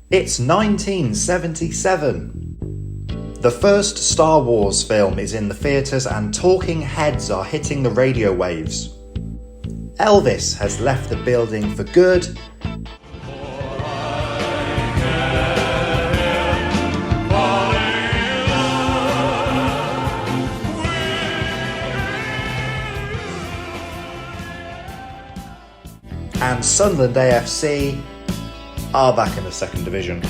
It's 1977. The first Star Wars film is in the theatres and talking heads are hitting the radio waves. Elvis has left the building for good. And Sunderland AFC are back in the second division.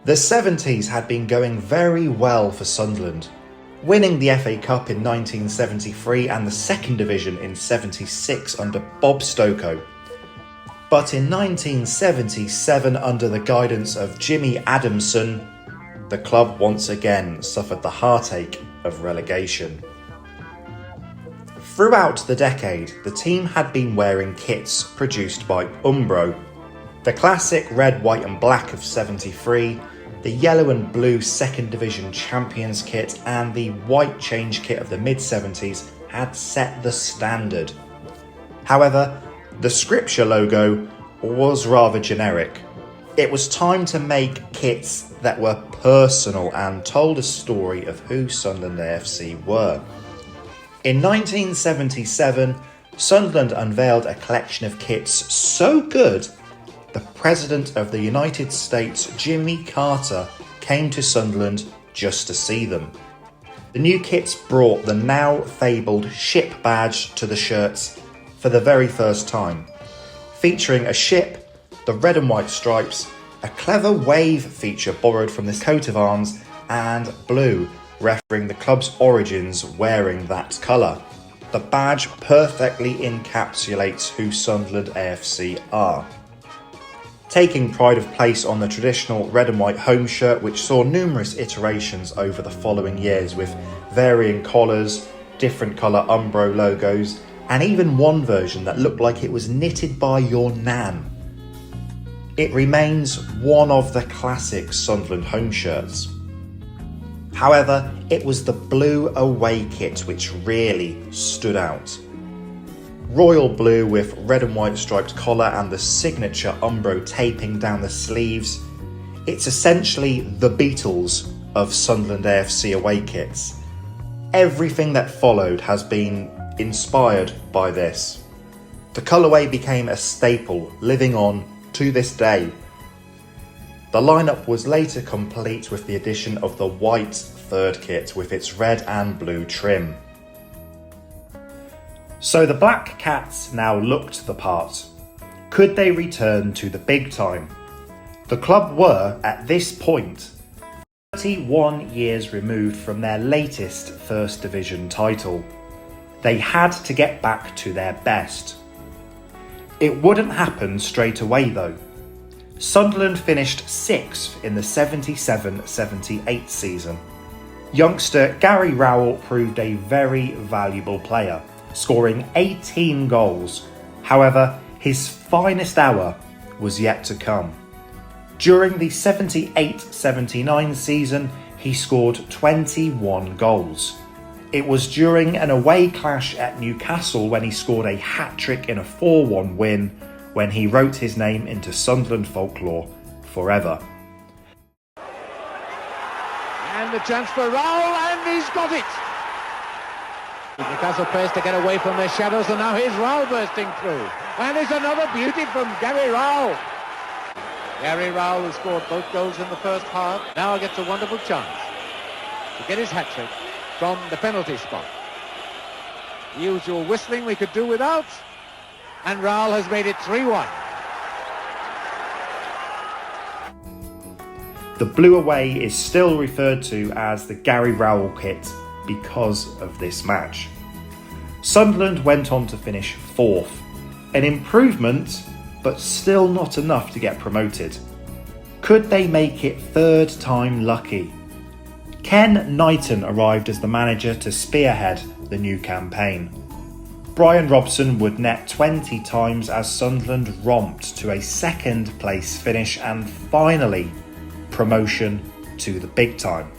The 70s had been going very well for Sunderland, winning the FA Cup in 1973 and the second division in 76 under Bob Stokoe. But in 1977, under the guidance of Jimmy Adamson, the club once again suffered the heartache of relegation. Throughout the decade, the team had been wearing kits produced by Umbro. The classic red, white and black of 73, the yellow and blue second division champions kit and the white change kit of the mid-70s had set the standard. However, the Scripture logo was rather generic. It was time to make kits that were personal and told a story of who Sunderland AFC were. In 1977, Sunderland unveiled a collection of kits so good, the President of the United States, Jimmy Carter, came to Sunderland just to see them. The new kits brought the now fabled ship badge to the shirts for the very first time, featuring a ship, the red and white stripes, a clever wave feature borrowed from this coat of arms, and blue, referencing the club's origins wearing that colour. The badge perfectly encapsulates who Sunderland AFC are. Taking pride of place on the traditional red and white home shirt, which saw numerous iterations over the following years with varying collars, different colour Umbro logos, and even one version that looked like it was knitted by your nan. It remains one of the classic Sunderland home shirts. However, it was the blue away kit which really stood out. Royal blue with red and white striped collar and the signature Umbro taping down the sleeves. It's essentially the Beatles of Sunderland AFC away kits. Everything that followed has been inspired by this. The colourway became a staple, living on to this day. The lineup was later complete with the addition of the white third kit with its red and blue trim. So the Black Cats now looked the part. Could they return to the big time? The club were, at this point, 31 years removed from their latest First Division title. They had to get back to their best. It wouldn't happen straight away though. Sunderland finished 6th in the 77-78 season. Youngster Gary Rowell proved a very valuable player, scoring 18 goals. However, his finest hour was yet to come. During the 78-79 season, he scored 21 goals. It was during an away clash at Newcastle when he scored a hat-trick in a 4-1 win, when he wrote his name into Sunderland folklore forever. And the chance for Rowell, and he's got it! Newcastle pace to get away from their shadows, and now here's Rowell bursting through. And there's another beauty from Gary Rowell. Gary Rowell has scored both goals in the first half. Now gets a wonderful chance to get his hat-trick from the penalty spot. The usual whistling we could do without. And Rowell has made it 3-1. The blue away is still referred to as the Gary Rowell kit because of this match. Sunderland went on to finish 4th. An improvement, but still not enough to get promoted. Could they make it third time lucky? Ken Knighton arrived as the manager to spearhead the new campaign. Brian Robson would net 20 times as Sunderland romped to a second place finish and finally promotion to the big time.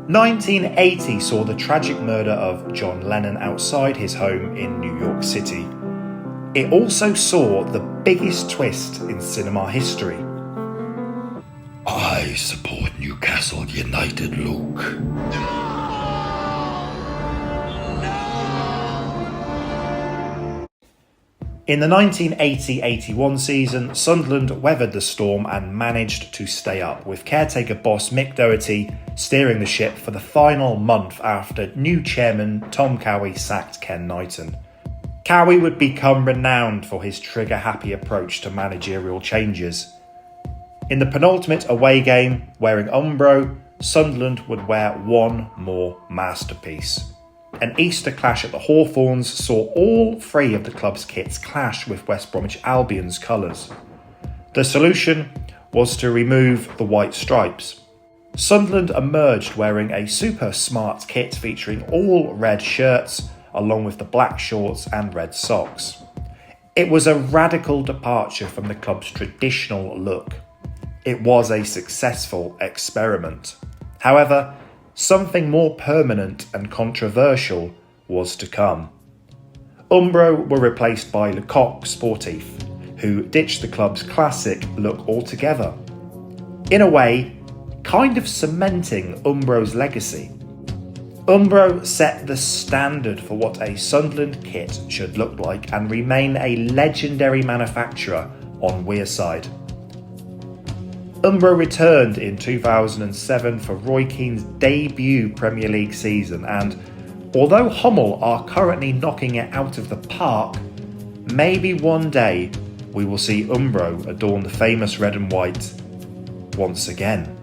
1980 saw the tragic murder of John Lennon outside his home in New York City. It also saw the biggest twist in cinema history. I support Newcastle United, Luke. In the 1980-81 season, Sunderland weathered the storm and managed to stay up, with caretaker boss Mick Doherty steering the ship for the final month after new chairman Tom Cowie sacked Ken Knighton. Cowie would become renowned for his trigger-happy approach to managerial changes. In the penultimate away game, wearing Umbro, Sunderland would wear one more masterpiece. An Easter clash at the Hawthorns saw all three of the club's kits clash with West Bromwich Albion's colours. The solution was to remove the white stripes. Sunderland emerged wearing a super smart kit featuring all red shirts along with the black shorts and red socks. It was a radical departure from the club's traditional look. It was a successful experiment. However, something more permanent and controversial was to come. Umbro were replaced by Le Coq Sportif, who ditched the club's classic look altogether. In a way, kind of cementing Umbro's legacy. Umbro set the standard for what a Sunderland kit should look like and remain a legendary manufacturer on Wearside. Umbro returned in 2007 for Roy Keane's debut Premier League season, and although Hummel are currently knocking it out of the park, maybe one day we will see Umbro adorn the famous red and white once again.